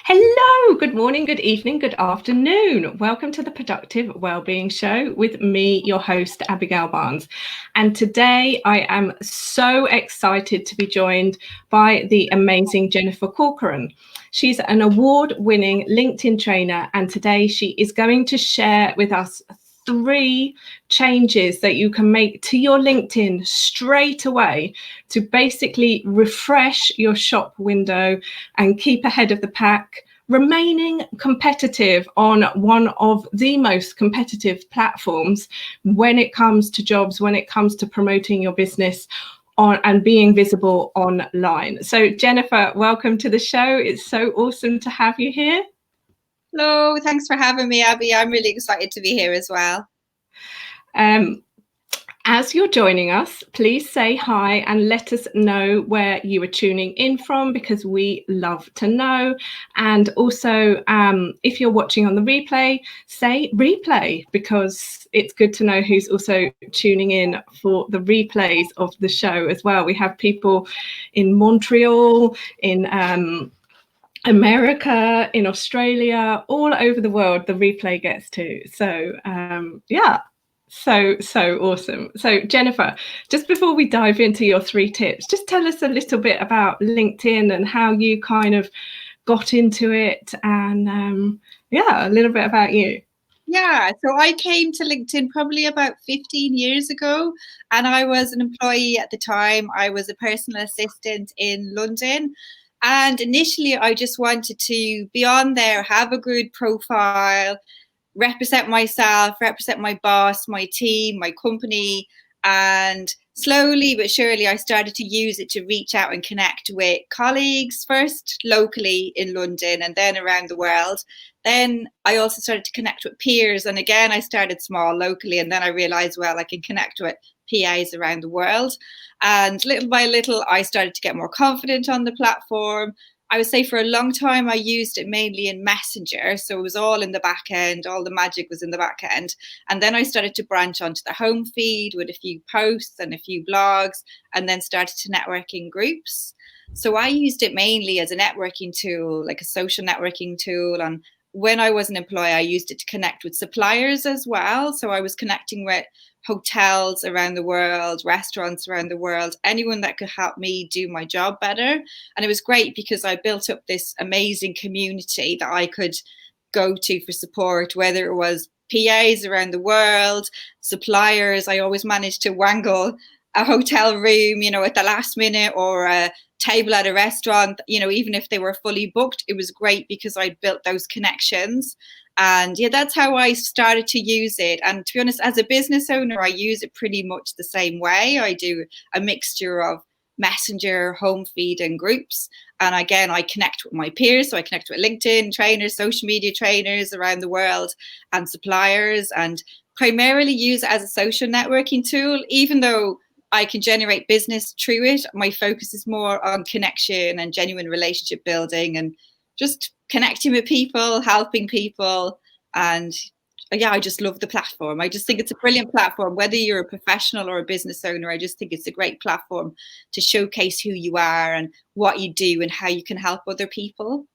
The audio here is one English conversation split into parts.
Hello, good morning, good evening, good afternoon. Welcome to the Productive Wellbeing Show with me, your host, Abigail Barnes. And today I am so excited to be joined by the amazing Jennifer Corcoran. She's an award-winning LinkedIn trainer, and today she is going to share with us 3 changes that you can make to your LinkedIn straight away to basically refresh your shop window and keep ahead of the pack, remaining competitive on one of the most competitive platforms when it comes to jobs, when it comes to promoting your business on and being visible online. So Jennifer, welcome to the show. It's so awesome to have you here. Hello, thanks for having me, Abby. I'm really excited to be here as well. As you're joining us, please say hi and let us know where you are tuning in from, because we love to know. And also, if you're watching on the replay, say replay, because it's good to know who's also tuning in for the replays of the show as well. We have people in Montreal, in America, in Australia, all over the world the replay gets to. So yeah, so awesome. So Jennifer, just before we dive into your 3 tips, just tell us a little bit about LinkedIn and how you kind of got into it, and yeah, a little bit about you. Yeah, so I came to LinkedIn probably about 15 years ago, and I was an employee at the time. I was a personal assistant in London. And initially, I just wanted to be on there, have a good profile, represent myself, represent my boss, my team, my company. And slowly but surely, I started to use it to reach out and connect with colleagues, first locally in London and then around the world. Then I also started to connect with peers. And again, I started small locally. And then I realized, well, I can connect with PAs around the world. And little by little, I started to get more confident on the platform. I would say for a long time, I used it mainly in Messenger. So it was all in the back end. All the magic was in the back end. And then I started to branch onto the home feed with a few posts and a few blogs, and then started to network in groups. So I used it mainly as a networking tool, like a social networking tool. And when I was an employee, I used it to connect with suppliers as well. So I was connecting with hotels around the world, restaurants around the world, anyone that could help me do my job better. And it was great because I built up this amazing community that I could go to for support, whether it was PAs around the world, suppliers. I always managed to wangle a hotel room, at the last minute, or a table at a restaurant, even if they were fully booked. It was great because I built those connections. And yeah, that's how I started to use it. And to be honest, as a business owner, I use it pretty much the same way. I do a mixture of Messenger, home feed, and groups. And again, I connect with my peers. So I connect with LinkedIn trainers, social media trainers around the world, and suppliers, and primarily use it as a social networking tool. Even though I can generate business through it, my focus is more on connection and genuine relationship building, and just connecting with people, helping people. And yeah, I just love the platform. I just think it's a brilliant platform, whether you're a professional or a business owner. I just think it's a great platform to showcase who you are and what you do and how you can help other people.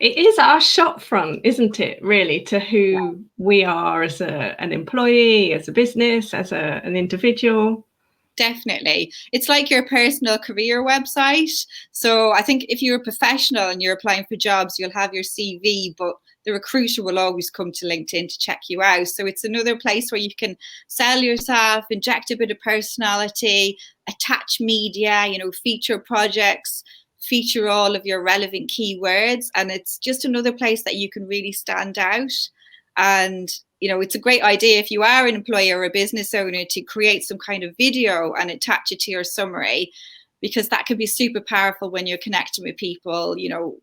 It is our shop front, isn't it, really, to who we are as an employee, as a business, as an individual. Definitely. It's like your personal career website. So I think if you're a professional and you're applying for jobs, you'll have your CV, but the recruiter will always come to LinkedIn to check you out. So it's another place where you can sell yourself, inject a bit of personality, attach media, feature projects, feature all of your relevant keywords. And it's just another place that you can really stand out. And it's a great idea if you are an employee or a business owner to create some kind of video and attach it to your summary, because that can be super powerful when you're connecting with people.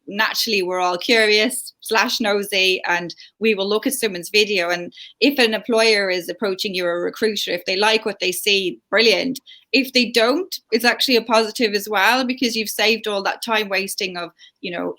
Naturally, we're all curious / nosy, and we will look at someone's video. And if an employer is approaching you or a recruiter, if they like what they see, brilliant. If they don't, it's actually a positive as well, because you've saved all that time wasting of,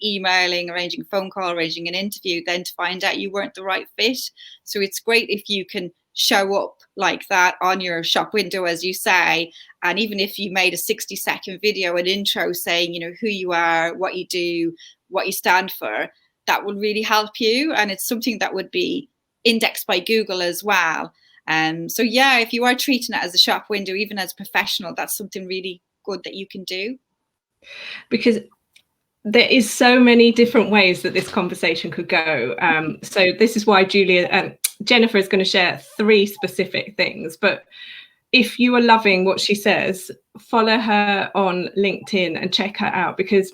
emailing, arranging a phone call, arranging an interview, then to find out you weren't the right fit. So it's great if you can show up like that on your shop window, as you say. And even if you made a 60-second video, an intro saying, who you are, what you do, what you stand for, that will really help you. And it's something that would be indexed by Google as well. So yeah, if you are treating it as a shop window, even as a professional, that's something really good that you can do. Because there is so many different ways that this conversation could go. So this is why Jennifer is going to share 3 specific things. But if you are loving what she says, follow her on LinkedIn and check her out, because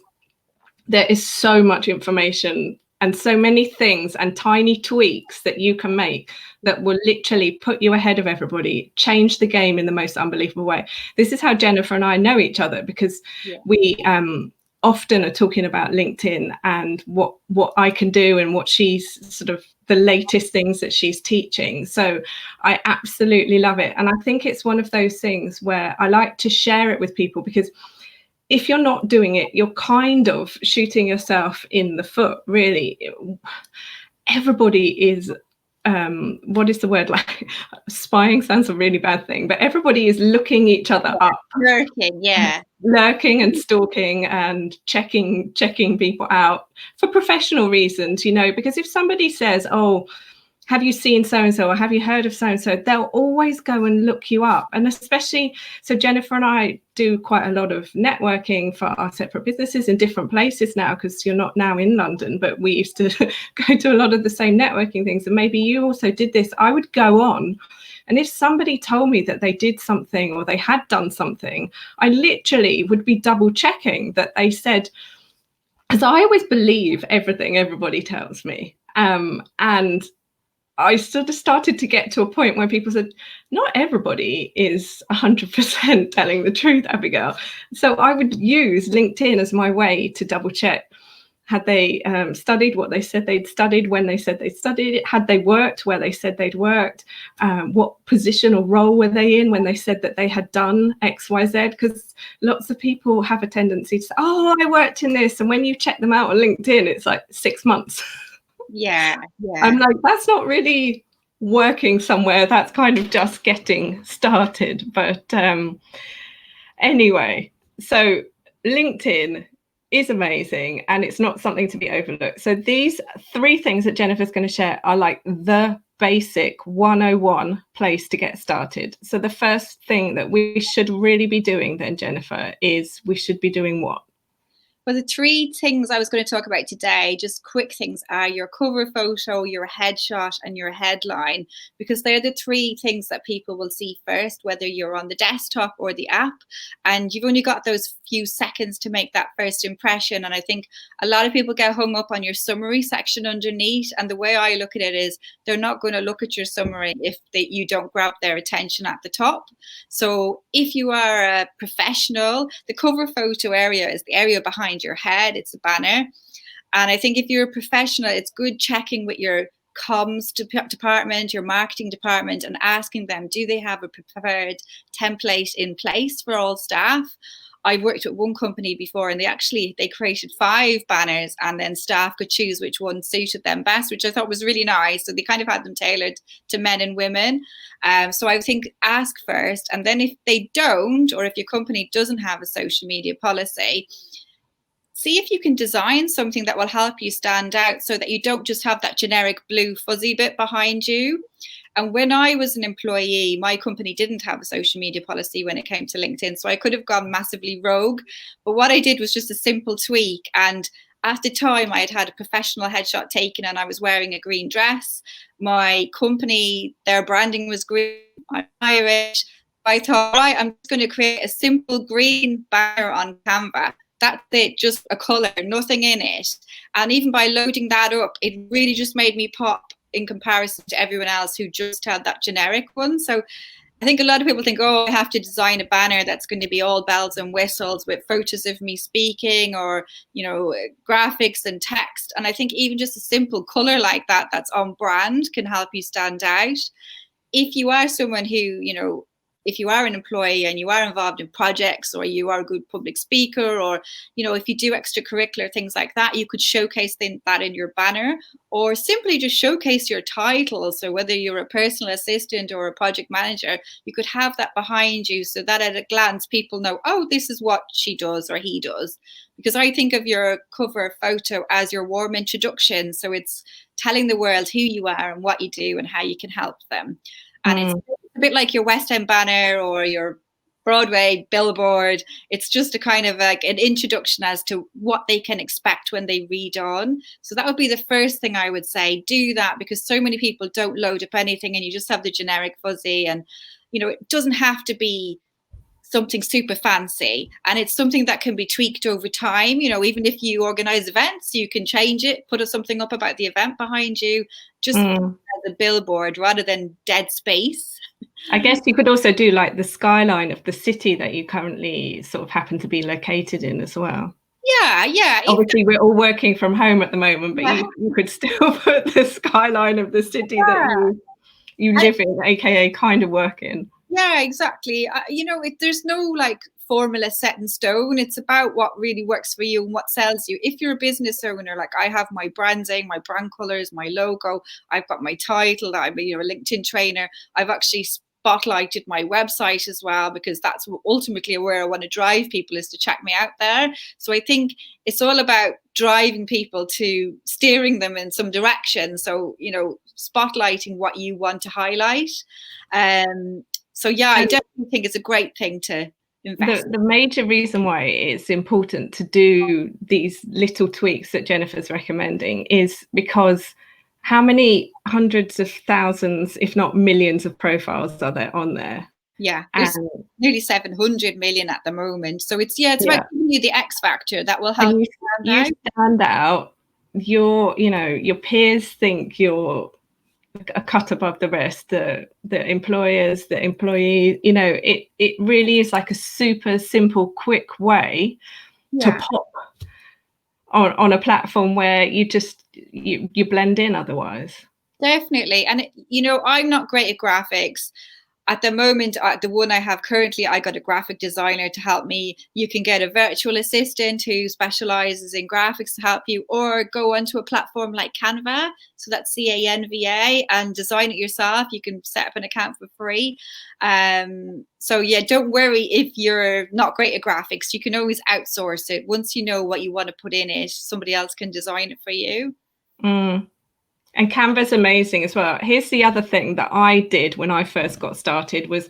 there is so much information and so many things and tiny tweaks that you can make that will literally put you ahead of everybody, change the game in the most unbelievable way. This is how Jennifer and I know each other, because we often are talking about LinkedIn and what I can do and what she's sort of the latest things that she's teaching. So I absolutely love it. And I think it's one of those things where I like to share it with people, because if you're not doing it, you're kind of shooting yourself in the foot, really. Everybody is, what is the word, like spying sounds a really bad thing, but everybody is looking each other up. Lurking and stalking and checking people out for professional reasons, because if somebody says, oh, have you seen so-and-so, or have you heard of so-and-so, they'll always go and look you up. And especially, so Jennifer and I do quite a lot of networking for our separate businesses in different places now, because you're not now in London, but we used to go to a lot of the same networking things. And maybe you also did this. I would go on, and if somebody told me that they did something or they had done something, I literally would be double checking that they said, because I always believe everything everybody tells me. And I sort of started to get to a point where people said, not everybody is 100% telling the truth, Abigail. So I would use LinkedIn as my way to double check. Had they studied what they said they'd studied when they said they'd studied it? Had they worked where they said they'd worked? What position or role were they in when they said that they had done X, Y, Z? Because lots of people have a tendency to say, oh, I worked in this. And when you check them out on LinkedIn, it's like 6 months. I'm like, that's not really working somewhere. That's kind of just getting started. But anyway, so LinkedIn is amazing, and it's not something to be overlooked. So these 3 things that Jennifer's going to share are like the basic 101 place to get started. So the first thing that we should really be doing then, Jennifer, is we should be doing what? Well, the 3 things I was going to talk about today, just quick things, are your cover photo, your headshot, and your headline, because they're the 3 things that people will see first, whether you're on the desktop or the app. And you've only got those few seconds to make that first impression. And I think a lot of people get hung up on your summary section underneath. And the way I look at it is they're not going to look at your summary if you don't grab their attention at the top. So if you are a professional, the cover photo area is the area behind your head. It's a banner. And I think if you're a professional, it's good checking with your comms department, your marketing department, and asking them, do they have a prepared template in place for all staff? I've worked at one company before, and they created 5 banners, and then staff could choose which one suited them best, which I thought was really nice. So they kind of had them tailored to men and women. So I think ask first, and then if they don't, or if your company doesn't have a social media policy, see if you can design something that will help you stand out, so that you don't just have that generic blue fuzzy bit behind you. And when I was an employee, my company didn't have a social media policy when it came to LinkedIn, so I could have gone massively rogue. But what I did was just a simple tweak. And at the time, I had had a professional headshot taken, and I was wearing a green dress. My company, their branding was green. I'm Irish. I thought, right, I'm just going to create a simple green banner on Canva. That's it, just a color, nothing in it. And even by loading that up, it really just made me pop in comparison to everyone else who just had that generic one. So I think a lot of people think, oh, I have to design a banner that's going to be all bells and whistles with photos of me speaking, or, graphics and text. And I think even just a simple color like that, that's on brand, can help you stand out. If you are someone who, if you are an employee and you are involved in projects, or you are a good public speaker, or, you know, if you do extracurricular things like that, you could showcase that in your banner, or simply just showcase your title. So whether you're a personal assistant or a project manager, you could have that behind you, so that at a glance people know, oh, this is what she does or he does. Because I think of your cover photo as your warm introduction. So it's telling the world who you are and what you do and how you can help them. And it's a bit like your West End banner or your Broadway billboard. It's just a kind of like an introduction as to what they can expect when they read on. So that would be the first thing I would say. Do that, because so many people don't load up anything and you just have the generic fuzzy. And, you know, it doesn't have to be something super fancy, and it's something that can be tweaked over time. You know, even if you organize events, you can change it, put something up about the event behind you, just as a billboard rather than dead space. I guess you could also do like the skyline of the city that you currently sort of happen to be located in as well. Yeah. Obviously, we're all working from home at the moment, but you could still put the skyline of the city that you live in, aka kind of work in. Yeah, exactly. You know, there's no like formula set in stone. It's about what really works for you and what sells you. If you're a business owner, like I have my branding, my brand colors, my logo, I've got my title that I'm a LinkedIn trainer. I've actually spotlighted my website as well, because that's ultimately where I want to drive people, is to check me out there. So I think it's all about driving people to steering them in some direction. So, you know, spotlighting what you want to highlight. So yeah, I definitely think it's a great thing to invest in. The major reason why it's important to do these little tweaks that Jennifer's recommending is because how many hundreds of thousands, if not millions, of profiles are there on there? Yeah, there's nearly 700 million at the moment. So it's about giving you the X factor that will help you stand out. Your peers think you're a cut above the rest, the employers, the employees. You know, it really is like a super simple, quick way to pop on a platform where you just you blend in otherwise. Definitely. And you know, I'm not great at graphics. At the moment, the one I have currently, I got a graphic designer to help me. You can get a virtual assistant who specializes in graphics to help you, or go onto a platform like Canva. So that's Canva, and design it yourself. You can set up an account for free. So yeah, don't worry if you're not great at graphics. You can always outsource it. Once you know what you want to put in it, somebody else can design it for you. And Canva's amazing as well. Here's the other thing that I did when I first got started was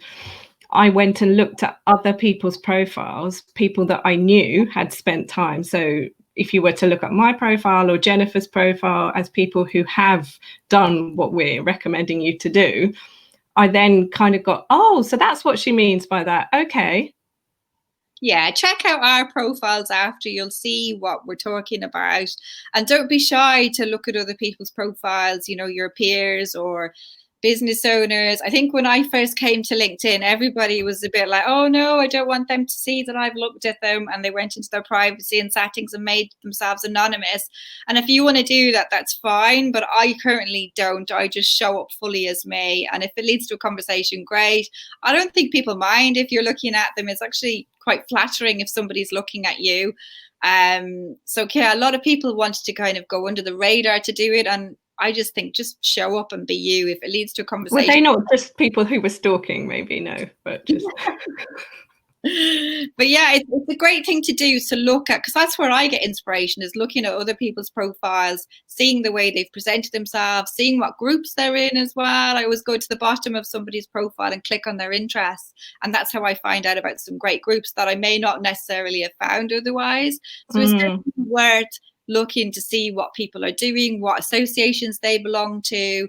I went and looked at other people's profiles, people that I knew had spent time. So if you were to look at my profile or Jennifer's profile as people who have done what we're recommending you to do, I then kind of got, oh, so that's what she means by that. Okay. Yeah, check out our profiles after. You'll see what we're talking about. And don't be shy to look at other people's profiles, you know, your peers or business owners. I think when I first came to LinkedIn, everybody was a bit like, oh no, I don't want them to see that I've looked at them. And they went into their privacy and settings and made themselves anonymous. And if you want to do that, that's fine. But I currently don't. I just show up fully as me. And if it leads to a conversation, great. I don't think people mind if you're looking at them. It's actually quite flattering if somebody's looking at you. So yeah, a lot of people wanted to kind of go under the radar to do it. And I just think just show up and be you. If it leads to a conversation. Were they not just people who were stalking? Maybe no, but just. But yeah, it's a great thing to do, to look at, because that's where I get inspiration, is looking at other people's profiles, seeing the way they've presented themselves, seeing what groups they're in as well. I always go to the bottom of somebody's profile and click on their interests, and that's how I find out about some great groups that I may not necessarily have found otherwise. So it's definitely worth looking to see what people are doing, what associations they belong to.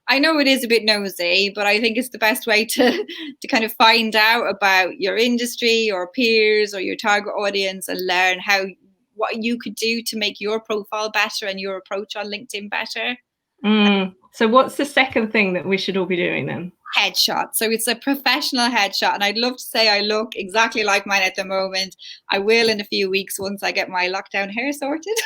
I know it is a bit nosy, but I think it's the best way to kind of find out about your industry or peers or your target audience, and learn what you could do to make your profile better and your approach on LinkedIn better. So what's the second thing that we should all be doing then? Headshot. So it's a professional headshot, and I'd love to say I look exactly like mine at the moment. I will in a few weeks once I get my lockdown hair sorted.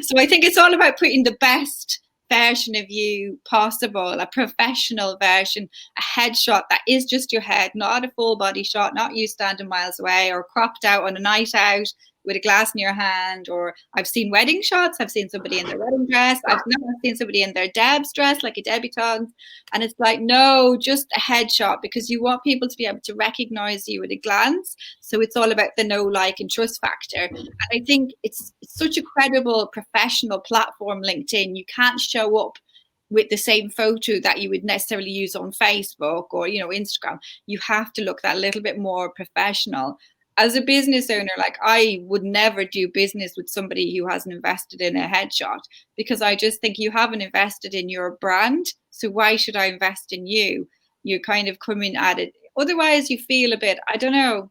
So I think it's all about putting the best version of you possible, a professional version, a headshot that is just your head, not a full body shot, not you standing miles away or cropped out on a night out with a glass in your hand. Or I've seen wedding shots. I've seen somebody in their wedding dress. I've seen somebody in their Deb's dress, like a debutante. And it's like, no, just a headshot, because you want people to be able to recognize you at a glance. So it's all about the know, like, and trust factor. And I think it's such a credible professional platform, LinkedIn. You can't show up with the same photo that you would necessarily use on Facebook or, Instagram. You have to look that little bit more professional. As a business owner, like, I would never do business with somebody who hasn't invested in a headshot, because I just think you haven't invested in your brand. So why should I invest in you? You're kind of coming at it. Otherwise, you feel a bit, I don't know.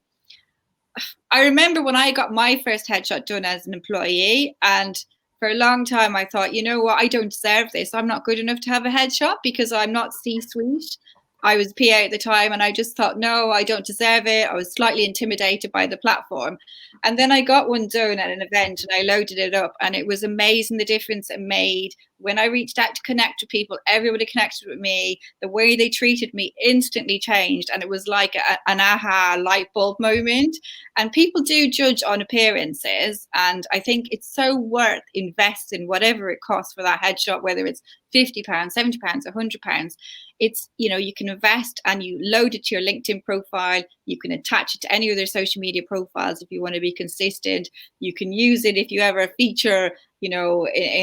I remember when I got my first headshot done as an employee, and for a long time I thought, you know what, I don't deserve this. I'm not good enough to have a headshot because I'm not C-suite. I was PA at the time, and I just thought, no, I don't deserve it. I was slightly intimidated by the platform. And then I got one done at an event, and I loaded it up, and it was amazing the difference it made. When I reached out to connect with people, everybody connected with me. The way they treated me instantly changed, and it was like an aha light bulb moment. And people do judge on appearances, and I think it's so worth investing whatever it costs for that headshot, whether it's £50, £70, £100. It's, you can invest, and you load it to your LinkedIn profile. You can attach it to any other social media profiles if you want to be consistent. You can use it if you ever feature, in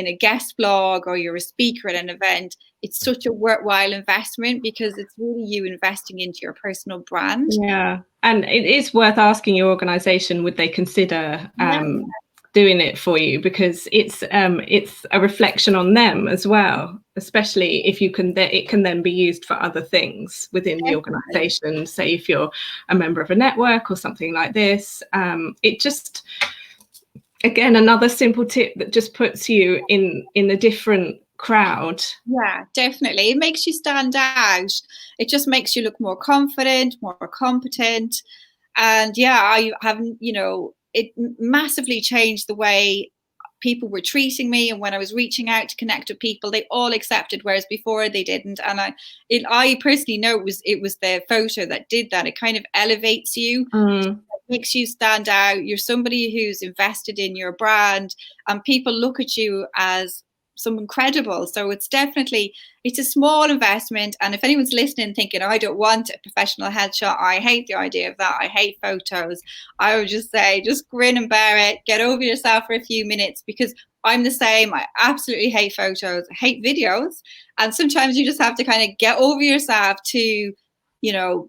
a guest blog, or you're a speaker at an event. It's such a worthwhile investment, because it's really you investing into your personal brand. Yeah. And it is worth asking your organization, would they consider doing it for you, because it's a reflection on them as well, especially if it can then be used for other things within the organization. Say if you're a member of a network or something like this, it just, again, another simple tip that just puts you in a different crowd. Yeah, definitely. It makes you stand out. It just makes you look more confident, more competent. And yeah, I haven't, it massively changed the way people were treating me. And when I was reaching out to connect with people, they all accepted, whereas before they didn't. And I personally know it was the photo that did that. It kind of elevates you. It makes you stand out. You're somebody who's invested in your brand, and people look at you as someone credible. So it's a small investment. And if anyone's listening thinking, I don't want a professional headshot, I hate the idea of that, I hate photos, I would just say, just grin and bear it, get over yourself for a few minutes, because I'm the same. I absolutely hate photos, I hate videos. And sometimes you just have to kind of get over yourself to,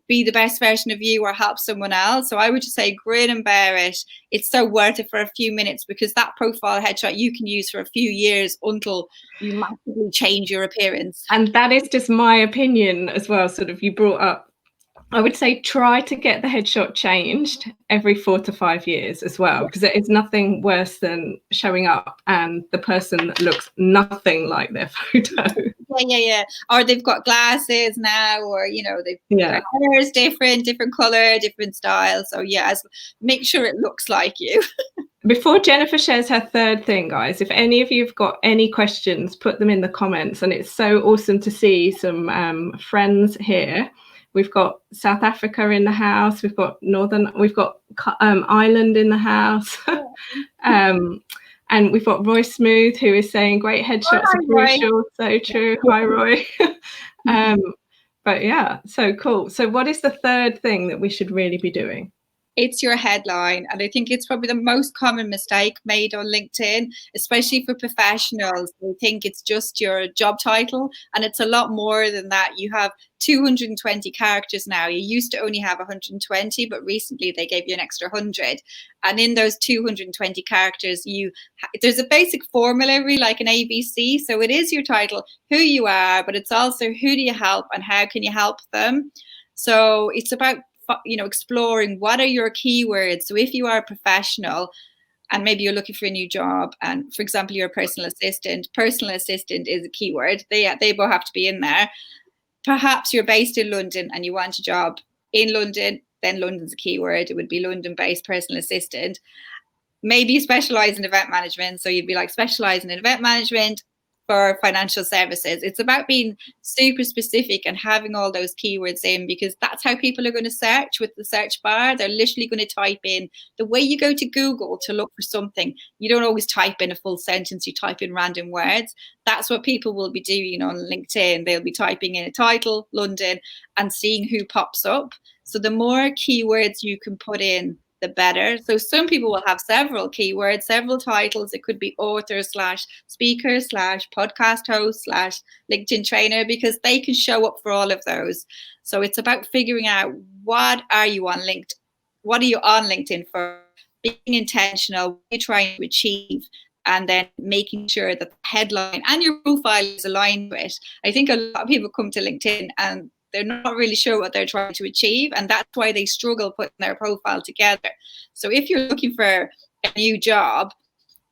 be the best version of you or help someone else. So I would just say grin and bear it. It's so worth it for a few minutes, because that profile headshot you can use for a few years until you massively change your appearance. And that is just my opinion as well. Sort of, you brought up, I would say try to get the headshot changed every 4 to 5 years as well, because there is nothing worse than showing up and the person looks nothing like their photo. Yeah. Or they've got glasses now, or their hair is different color, different style. So make sure it looks like you. Before Jennifer shares her third thing, guys, if any of you've got any questions, put them in the comments. And it's so awesome to see some friends here. We've got South Africa in the house. We've got Ireland in the house. And we've got Roy Smooth, who is saying great headshots are crucial. So true. Hi, Roy. But yeah, so cool. So what is the third thing that we should really be doing? It's your headline. And I think it's probably the most common mistake made on LinkedIn, especially for professionals. They think it's just your job title, and it's a lot more than that. You have 220 characters now. You used to only have 120, but recently they gave you an extra 100. And in those 220 characters, there's a basic formula, really, like an ABC. So it is your title, who you are, but it's also who do you help and how can you help them. So it's about exploring what are your keywords. So if you are a professional and maybe you're looking for a new job, and for example you're a personal assistant is a keyword. They both have to be in there. Perhaps you're based in London and you want a job in London, then London's a keyword. It would be London-based personal assistant. Maybe you specialize in event management, so you'd be like specializing in event management for financial services. It's about being super specific and having all those keywords in, because that's how people are going to search with the search bar. They're literally going to type in the way you go to Google to look for something. You don't always type in a full sentence, you type in random words. That's what people will be doing on LinkedIn. They'll be typing in a title, London, and seeing who pops up. So the more keywords you can put in, the better. So some people will have several keywords, several titles. It could be author / speaker / podcast host / LinkedIn trainer, because they can show up for all of those. So it's about figuring out, what are you on LinkedIn? What are you on LinkedIn for? Being intentional, what are you trying to achieve? And then making sure that the headline and your profile is aligned with it. I think a lot of people come to LinkedIn and they're not really sure what they're trying to achieve, and that's why they struggle putting their profile together. So if you're looking for a new job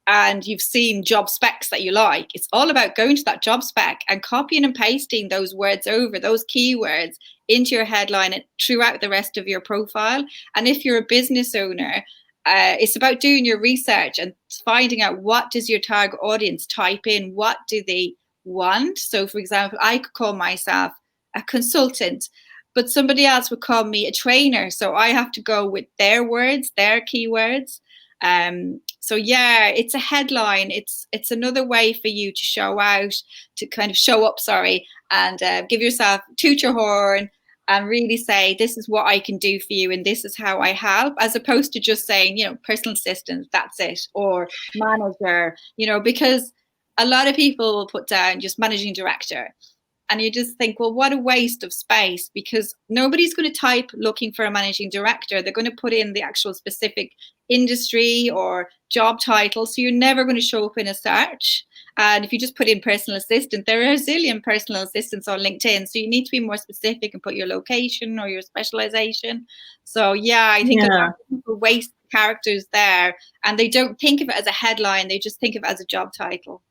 and you've seen job specs that you like, it's all about going to that job spec and copying and pasting those words over, those keywords, into your headline and throughout the rest of your profile. And if you're a business owner, it's about doing your research and finding out, what does your target audience type in? What do they want? So for example, I could call myself a consultant, but somebody else would call me a trainer. So I have to go with their words, their keywords. So yeah, it's a headline. It's another way for you to show out, to kind of show up, and give yourself, toot your horn and really say, this is what I can do for you and this is how I help, as opposed to just saying, personal assistant, that's it, or manager, because a lot of people will put down just managing director. And you just think, well, what a waste of space, because nobody's going to type looking for a managing director. They're going to put in the actual specific industry or job title. So you're never going to show up in a search. And if you just put in personal assistant, there are a zillion personal assistants on LinkedIn. So you need to be more specific and put your location or your specialization. So yeah, I think a lot of people waste characters there, and they don't think of it as a headline. They just think of it as a job title.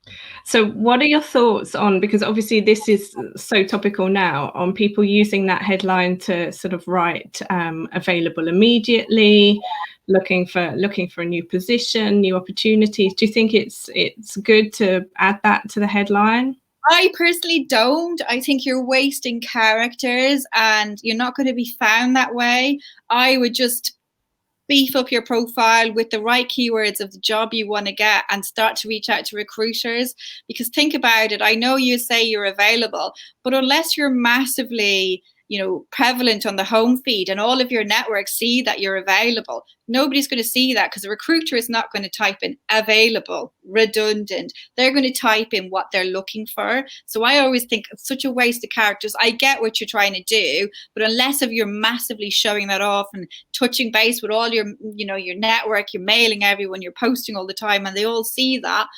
So what are your thoughts on, because obviously this is so topical now, on people using that headline to sort of write available immediately, looking for a new position, new opportunities? Do you think it's good to add that to the headline? I personally don't. I think you're wasting characters and you're not going to be found that way. I would just beef up your profile with the right keywords of the job you want to get and start to reach out to recruiters. Because think about it, I know you say you're available, but unless you're massively prevalent on the home feed and all of your networks see that you're available, nobody's going to see that, because a recruiter is not going to type in available, redundant. They're going to type in what they're looking for. So I always think it's such a waste of characters. I get what you're trying to do, but unless you're massively showing that off and touching base with all your, your network, you're mailing everyone, you're posting all the time, and they all see that,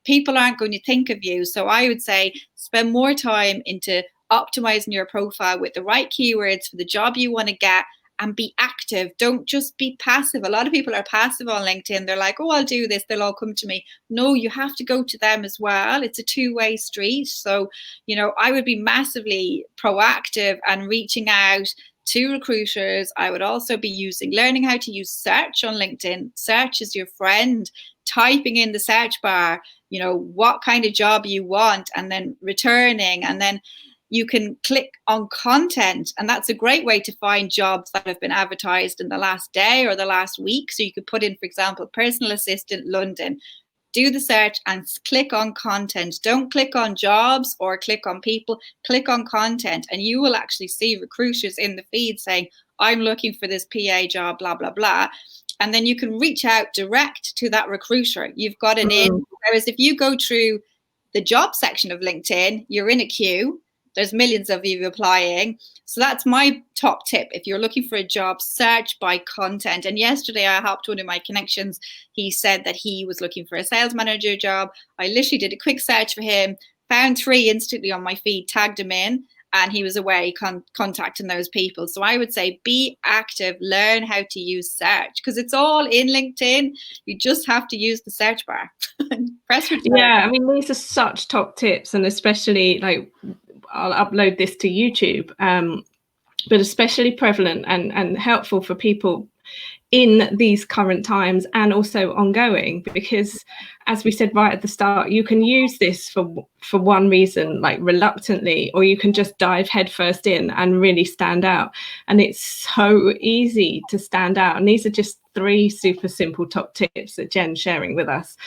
people aren't going to think of you. So I would say spend more time into optimizing your profile with the right keywords for the job you want to get, and be active. Don't just be passive. A lot of people are passive on LinkedIn. They're like, oh, I'll do this, they'll all come to me. No, you have to go to them as well. It's a two-way street. So, I would be massively proactive and reaching out to recruiters. I would also be learning how to use search on LinkedIn. Search is your friend. Typing in the search bar, what kind of job you want, and then returning, and then you can click on content, and that's a great way to find jobs that have been advertised in the last day or the last week. So you could put in, for example, personal assistant London, do the search and click on content. Don't click on jobs or click on people, click on content, and you will actually see recruiters in the feed saying, I'm looking for this PA job, blah, blah, blah. And then you can reach out direct to that recruiter. You've got an in. Whereas if you go through the job section of LinkedIn, you're in a queue. There's millions of you applying. So that's my top tip. If you're looking for a job, search by content. And yesterday I helped one of my connections. He said that he was looking for a sales manager job. I literally did a quick search for him, found 3 instantly on my feed, tagged him in, and he was away contacting those people. So I would say be active, learn how to use search, because it's all in LinkedIn. You just have to use the search bar. Press return. Yeah, I mean, these are such top tips, and especially like, I'll upload this to YouTube, but especially prevalent and helpful for people in these current times and also ongoing, because as we said right at the start, you can use this for one reason, like reluctantly, or you can just dive headfirst in and really stand out. And it's so easy to stand out, and these are just 3 super simple top tips that Jen's sharing with us.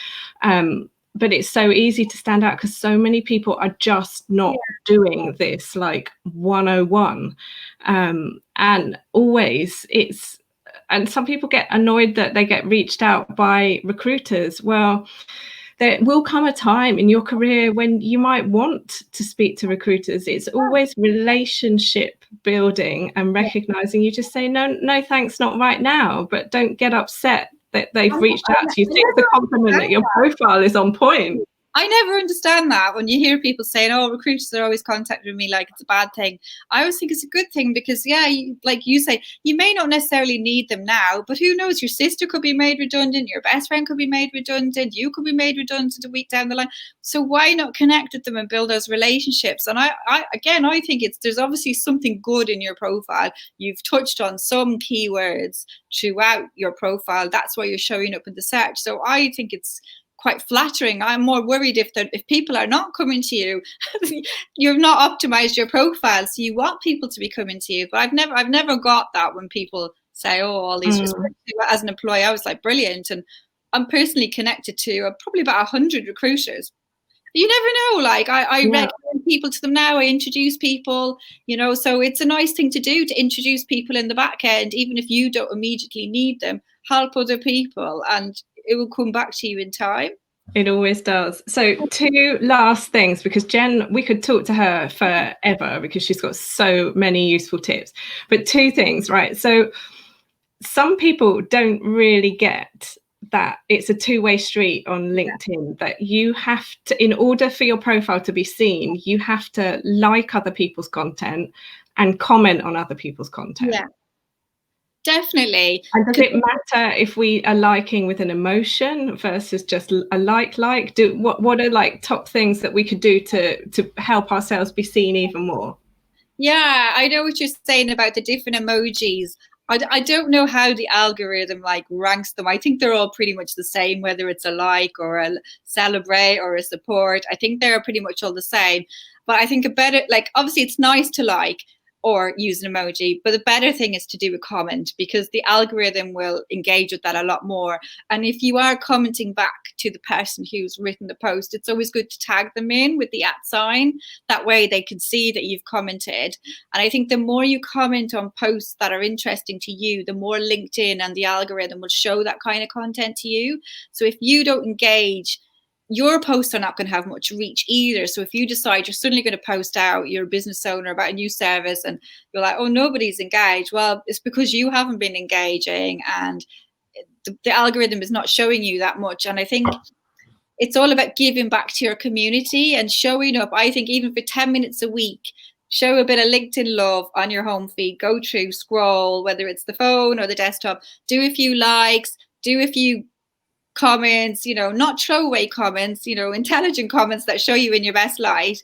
But it's so easy to stand out because so many people are just not doing this like 101. And always and some people get annoyed that they get reached out by recruiters. Well, there will come a time in your career when you might want to speak to recruiters. It's always relationship building and recognizing. You just say, no, thanks, not right now. But don't get upset that they've reached out to you. Think the compliment that your profile is on point. I never understand that when you hear people saying, oh, recruiters are always contacting me like it's a bad thing. I always think it's a good thing because, like you say, you may not necessarily need them now, but who knows? Your sister could be made redundant. Your best friend could be made redundant. You could be made redundant a week down the line. So why not connect with them and build those relationships? And I think there's obviously something good in your profile. You've touched on some keywords throughout your profile. That's why you're showing up in the search. So I think it's quite flattering. I'm more worried if people are not coming to you, you've not optimized your profile, so you want people to be coming to you. But I've never got that when people say, oh, all these as an employee. I was like, brilliant. And I'm personally connected to probably about 100 recruiters. You never know, like I recommend people to them now. I introduce people, so it's a nice thing to do, to introduce people in the back end, even if you don't immediately need them. Help other people and it will come back to you in time. It always does. So 2 last things, because Jen, we could talk to her forever because she's got so many useful tips. But 2 things, right? So some people don't really get that it's a 2-way street on LinkedIn, that you have to, in order for your profile to be seen, you have to like other people's content and comment on other people's content. Yeah. Definitely. And does it matter if we are liking with an emotion versus just a like? What are like top things that we could do to help ourselves be seen even more? Yeah, I know what you're saying about the different emojis. I don't know how the algorithm like ranks them. I think they're all pretty much the same, whether it's a like or a celebrate or a support. I think they're pretty much all the same. But I think a better, like, obviously it's nice to like or use an emoji, but the better thing is to do a comment, because the algorithm will engage with that a lot more. And if you are commenting back to the person who's written the post, it's always good to tag them in with the @sign. That way they can see that you've commented. And I think the more you comment on posts that are interesting to you, the more LinkedIn and the algorithm will show that kind of content to you. So if you don't engage, your posts are not going to have much reach either. So if you decide you're suddenly going to post out, you're a business owner, about a new service, and you're like, oh, nobody's engaged. Well, it's because you haven't been engaging and the algorithm is not showing you that much. And I think it's all about giving back to your community and showing up. I think even for 10 minutes a week, show a bit of LinkedIn love on your home feed, go through, scroll, whether it's the phone or the desktop, do a few likes, do a few comments, not throwaway comments, intelligent comments that show you in your best light.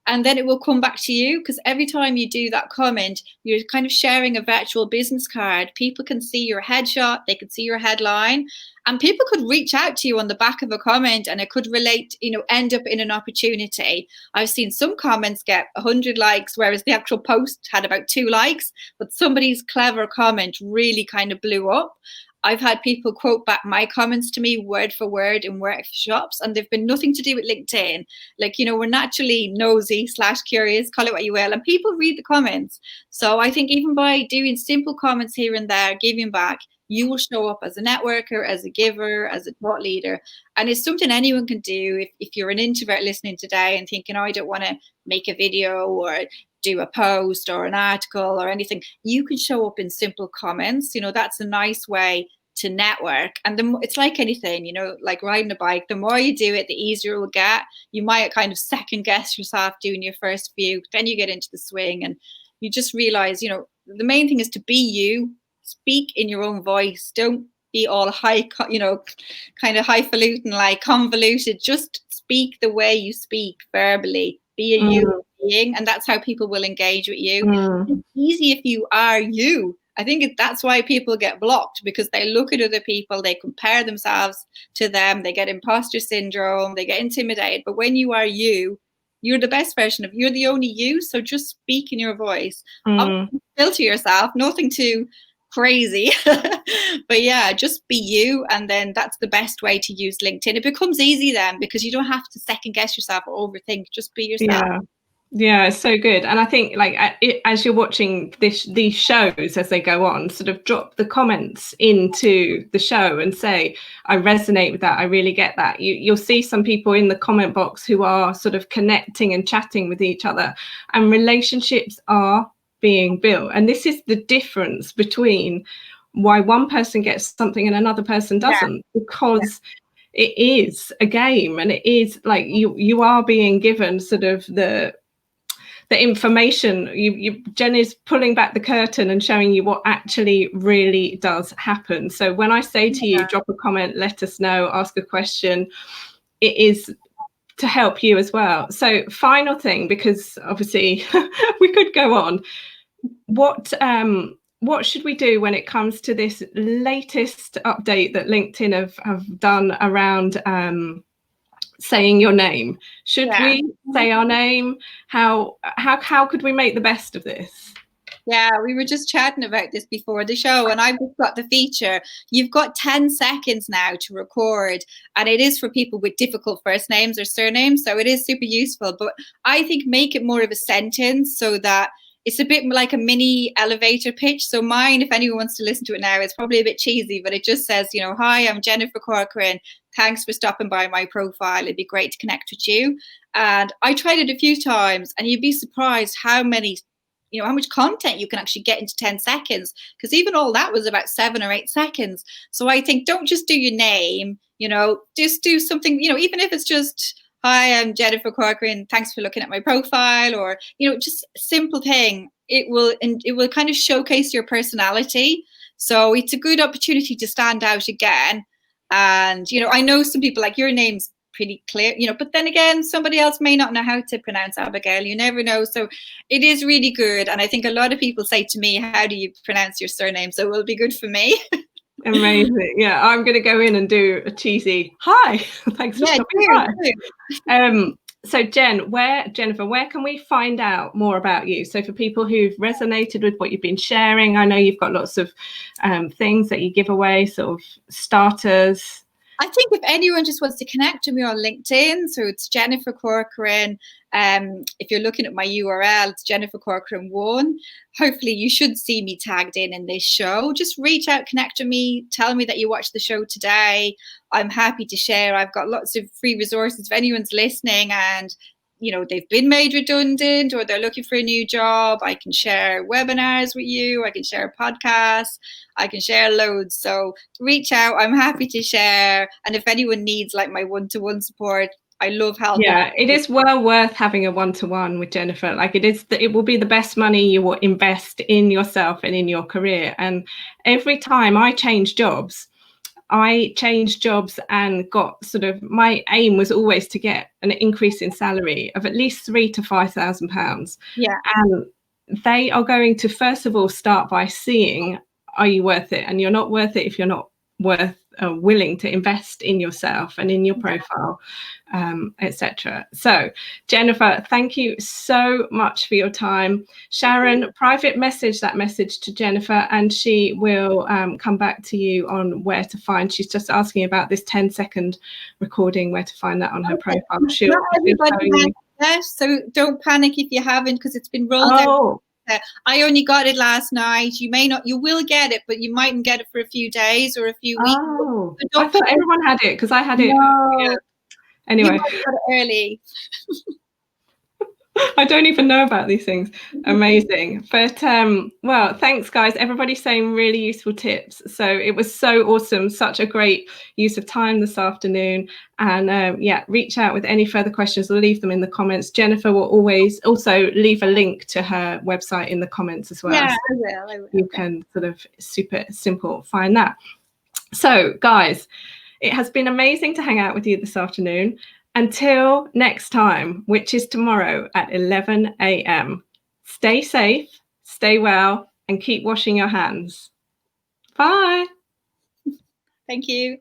And then it will come back to you, because every time you do that comment, you're kind of sharing a virtual business card. People can see your headshot, they can see your headline, and people could reach out to you on the back of a comment and it could relate, end up in an opportunity. I've seen some comments get 100 likes, whereas the actual post had about 2 likes, but somebody's clever comment really kind of blew up. I've had people quote back my comments to me word for word in workshops, and they've been nothing to do with LinkedIn. Like, we're naturally nosy / curious, call it what you will, and people read the comments. So I think even by doing simple comments here and there, giving back, you will show up as a networker, as a giver, as a thought leader. And it's something anyone can do. If you're an introvert listening today and thinking, oh, I don't want to make a video or do a post or an article or anything, you can show up in simple comments. That's a nice way to network. And it's like anything, like riding a bike, the more you do it, the easier it will get. You might kind of second guess yourself doing your first few, then you get into the swing and you just realize, the main thing is to be you, speak in your own voice. Don't be all high, kind of highfalutin, like convoluted. Just speak the way you speak verbally. Be a you being, and that's how people will engage with you. It's easy if you are you I think that's why people get blocked, because they look at other people, they compare themselves to them, they get imposter syndrome, they get intimidated. But when you are you, you're the best version of you're the only you. So just speak in your voice. Obviously, filter yourself, nothing too crazy. But yeah, just be you. And then that's the best way to use LinkedIn. It becomes easy then, because you don't have to second guess yourself or overthink. Just be yourself. Yeah, it's so good. And I think like as you're watching these shows as they go on, sort of drop the comments into the show and say, I resonate with that. I really get that. You'll see some people in the comment box who are sort of connecting and chatting with each other, and relationships are being built. And this is the difference between why one person gets something and another person doesn't, because it is a game, and it is like you are being given sort of the information. Jen is pulling back the curtain and showing you what actually really does happen. So when I say to you, drop a comment, let us know, ask a question, it is to help you as well. So final thing, because obviously we could go on, what should we do when it comes to this latest update that LinkedIn have done around saying your name? Should we say our name? How could we make the best of this? Yeah, we were just chatting about this before the show, and I've just got the feature. You've got 10 seconds now to record, and it is for people with difficult first names or surnames, so it is super useful. But I think make it more of a sentence, so that it's a bit like a mini elevator pitch. So mine, if anyone wants to listen to it now, it's probably a bit cheesy, but it just says, you know, hi, I'm Jennifer Corcoran. Thanks for stopping by my profile. It'd be great to connect with you. And I tried it a few times, and you'd be surprised how much content you can actually get into 10 seconds, because even all that was about 7 or 8 seconds. So I think don't just do your name, just do something, even if it's just, hi, I'm Jennifer Corcoran, thanks for looking at my profile, or, just a simple thing. It will kind of showcase your personality. So it's a good opportunity to stand out again. And, I know some people, like, your name's pretty clear, but then again, somebody else may not know how to pronounce Abigail. You never know. So it is really good. And I think a lot of people say to me, how do you pronounce your surname? So it will be good for me. Amazing. Yeah, I'm going to go in and do a cheesy hi. Thanks for stopping by. So Jennifer, where can we find out more about you? So for people who've resonated with what you've been sharing, I know you've got lots of things that you give away, sort of starters. I think if anyone just wants to connect with me on LinkedIn, so it's Jennifer Corcoran. If you're looking at my URL, it's Jennifer Corcoran 1. Hopefully you should see me tagged in this show. Just reach out, connect with me, tell me that you watched the show today. I'm happy to share. I've got lots of free resources if anyone's listening and they've been made redundant or they're looking for a new job. I can share webinars with you. I can share podcasts. I can share loads. So reach out. I'm happy to share. And if anyone needs like my one-to-one support, I love helping. Yeah, it is well worth having a one-to-one with Jennifer. Like it will be the best money you will invest in yourself and in your career. And every time I change jobs and got sort of, my aim was always to get an increase in salary of at least £3,000 to £5,000. Yeah. And they are going to, first of all, start by seeing, are you worth it? And you're not worth it if you're not willing to invest in yourself and in your profile, etc. So Jennifer, thank you so much for your time. Sharon, private message that message to Jennifer and she will come back to you on where to find. She's just asking about this 10-second recording, where to find that on her profile. She'll so don't panic if you haven't, because it's been rolled out. I only got it last night. You will get it, but you mightn't get it for a few days or a few weeks. Oh, I thought everyone had it because I had it. Yeah. Anyway, you got it early. I don't even know about these things. Amazing. But well, thanks guys. Everybody's saying really useful tips. So it was so awesome. Such a great use of time this afternoon. And yeah, reach out with any further questions or leave them in the comments. Jennifer will always also leave a link to her website in the comments as well. Yeah, so I will. You can sort of super simple find that. So guys, it has been amazing to hang out with you this afternoon. Until next time, which is tomorrow at 11 a.m. Stay safe, stay well, and keep washing your hands. Bye. Thank you.